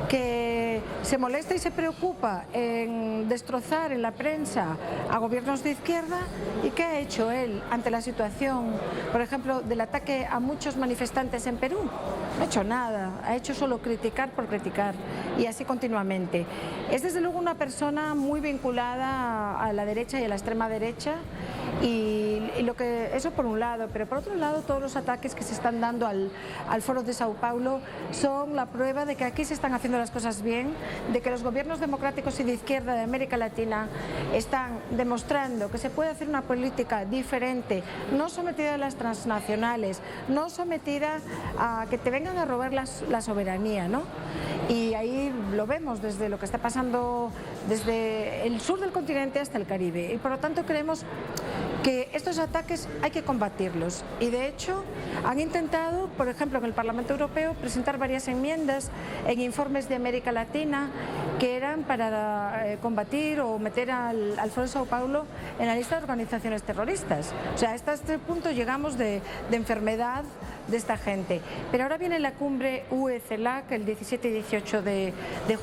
que se molesta y se preocupa en destrozar en la prensa a gobiernos de izquierda. ¿Y qué ha hecho él ante la situación, por ejemplo, del ataque a muchos manifestantes en Perú? No ha hecho nada, ha hecho solo criticar por criticar y así continuamente. Es desde luego una persona muy vinculada a la derecha y a la extrema derecha y eso por un lado, pero por otro lado todos los ataques que se están dando al Foro de Sao Paulo son la prueba de que aquí se están haciendo las cosas bien, de que los gobiernos democráticos y de izquierda de América Latina están demostrando que se puede hacer una política diferente, no sometida a las transnacionales, no sometida a que te vengan a robar la soberanía, ¿no? Y ahí lo vemos desde lo que está pasando desde el sur del continente hasta el Caribe. Y por lo tanto creemos que estos ataques hay que combatirlos. Y de hecho han intentado, por ejemplo, en el Parlamento Europeo, presentar varias enmiendas en informes de América Latina que eran para combatir o meter al Foro de Sao Paulo en la lista de organizaciones terroristas. O sea, hasta este punto llegamos de enfermedad de esta gente. Pero ahora viene la cumbre UE-CELAC el 17 y 18 de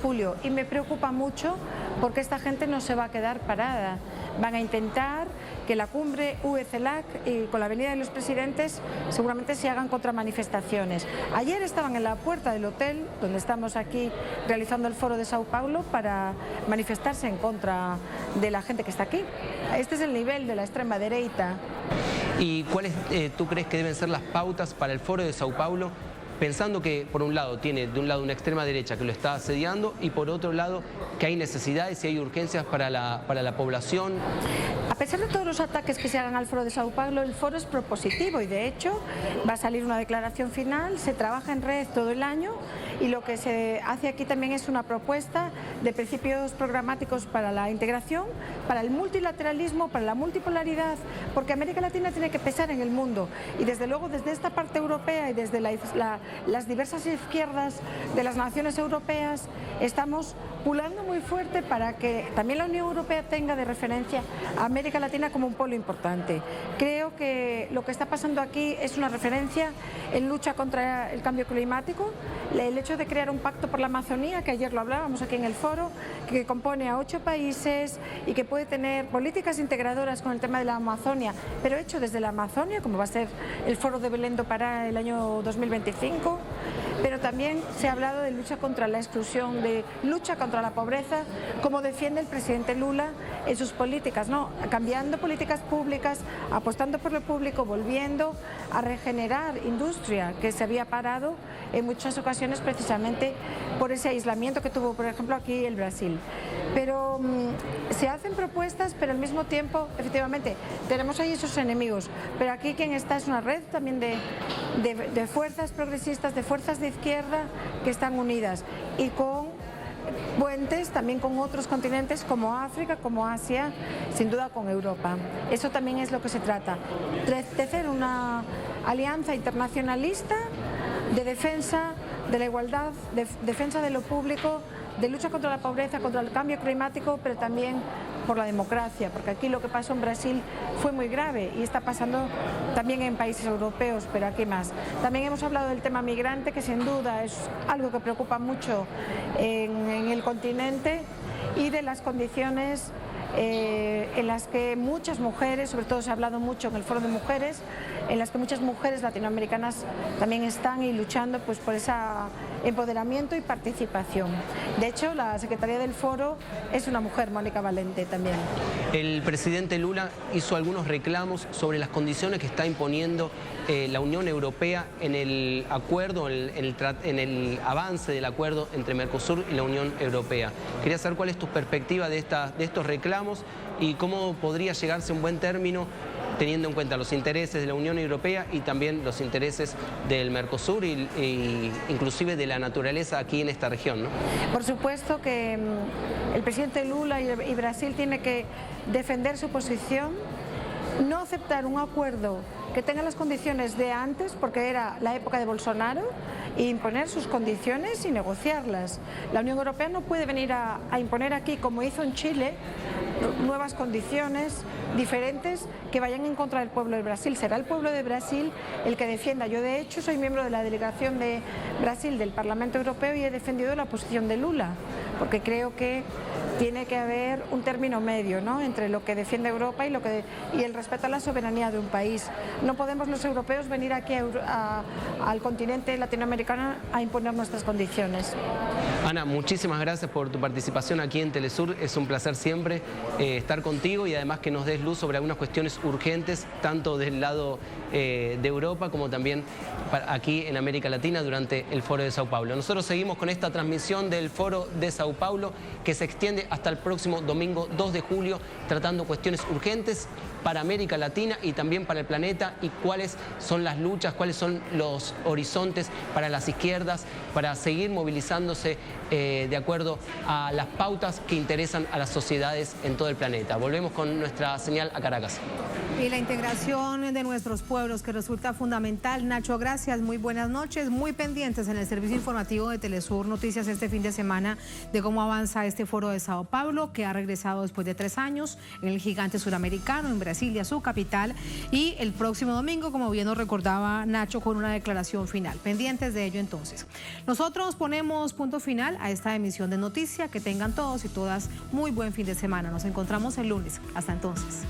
julio y me preocupa mucho porque esta gente no se va a quedar parada. Van a intentar que la cumbre UE-CELAC y con la venida de los presidentes seguramente se hagan contramanifestaciones. Ayer estaban en la puerta del hotel donde estamos aquí realizando el foro de Sao Paulo para manifestarse en contra de la gente que está aquí. Este es el nivel de la extrema derecha. ¿Y cuáles tú crees que deben ser las pautas para el foro de Sao Paulo? Pensando que por un lado tiene de un lado una extrema derecha que lo está asediando y por otro lado que hay necesidades y hay urgencias para la población. A pesar de todos los ataques que se hagan al foro de Sao Paulo, el foro es propositivo y de hecho va a salir una declaración final, se trabaja en red todo el año y lo que se hace aquí también es una propuesta de principios programáticos para la integración, para el multilateralismo, para la multipolaridad, porque América Latina tiene que pesar en el mundo y desde luego desde esta parte europea y desde las diversas izquierdas de las naciones europeas estamos pulando muy fuerte para que también la Unión Europea tenga de referencia a América Latina como un polo importante. Creo que lo que está pasando aquí es una referencia en lucha contra el cambio climático, el hecho de crear un pacto por la Amazonía, que ayer lo hablábamos aquí en el foro, que compone a 8 países y que puede tener políticas integradoras con el tema de la Amazonia, pero hecho desde la Amazonia, como va a ser el foro de Belém do Pará el año 2025, pero también se ha hablado de lucha contra la exclusión, de lucha contra la pobreza, como defiende el presidente Lula en sus políticas, ¿no? Cambiando políticas públicas, apostando por lo público, volviendo a regenerar industria que se había parado en muchas ocasiones precisamente por ese aislamiento que tuvo, por ejemplo, aquí el Brasil. Pero se hacen propuestas, pero al mismo tiempo, efectivamente, tenemos ahí esos enemigos, pero aquí quien está es una red también de fuerzas progresistas, de fuerzas de izquierda que están unidas y con puentes también con otros continentes como África, como Asia, sin duda con Europa. Eso también es lo que se trata, de hacer una alianza internacionalista de defensa de la igualdad, de defensa de lo público, de lucha contra la pobreza, contra el cambio climático, pero también por la democracia, porque aquí lo que pasó en Brasil fue muy grave y está pasando también en países europeos, pero aquí más. También hemos hablado del tema migrante, que sin duda es algo que preocupa mucho en el continente, y de las condiciones en las que muchas mujeres, sobre todo se ha hablado mucho en el foro de mujeres, en las que muchas mujeres latinoamericanas también están y luchando pues por ese empoderamiento y participación. De hecho, la secretaria del foro es una mujer, Mónica Valente, también. El presidente Lula hizo algunos reclamos sobre las condiciones que está imponiendo la Unión Europea en el acuerdo, en el avance del acuerdo entre Mercosur y la Unión Europea. Quería saber cuál es tu perspectiva de estos reclamos y cómo podría llegarse a un buen término teniendo en cuenta los intereses de la Unión Europea y también los intereses del Mercosur y inclusive de la naturaleza aquí en esta región, ¿no? Por supuesto que el presidente Lula y Brasil tiene que defender su posición, no aceptar un acuerdo que tenga las condiciones de antes, porque era la época de Bolsonaro, e imponer sus condiciones y negociarlas. La Unión Europea no puede venir a imponer aquí, como hizo en Chile, nuevas condiciones diferentes que vayan en contra del pueblo de Brasil. Será el pueblo de Brasil el que defienda. Yo, de hecho, soy miembro de la delegación de Brasil del Parlamento Europeo y he defendido la posición de Lula, porque creo que tiene que haber un término medio, ¿no?, entre lo que defiende Europa y el respeto a la soberanía de un país. No podemos los europeos venir aquí al continente latinoamericano a imponer nuestras condiciones. Ana, muchísimas gracias por tu participación aquí en Telesur. Es un placer siempre estar contigo y además que nos des luz sobre algunas cuestiones urgentes, tanto del lado de Europa como también aquí en América Latina durante el Foro de Sao Paulo. Nosotros seguimos con esta transmisión del Foro de Sao Paulo que se extiende hasta el próximo domingo 2 de julio, tratando cuestiones urgentes para América Latina y también para el planeta y cuáles son las luchas, cuáles son los horizontes para las izquierdas, para seguir movilizándose de acuerdo a las pautas que interesan a las sociedades en todo el planeta. Volvemos con nuestra señal a Caracas. Y la integración de nuestros pueblos, que resulta fundamental. Nacho, gracias, muy buenas noches. Muy pendientes en el servicio informativo de Telesur Noticias este fin de semana de cómo avanza este foro de Sao Paulo, que ha regresado después de 3 años en el gigante suramericano, en Brasilia, su capital. Y el próximo domingo, como bien nos recordaba Nacho, con una declaración final. Pendientes de ello entonces. Nosotros ponemos punto final a esta emisión de Noticia. Que tengan todos y todas muy buen fin de semana. Nos encontramos el lunes. Hasta entonces.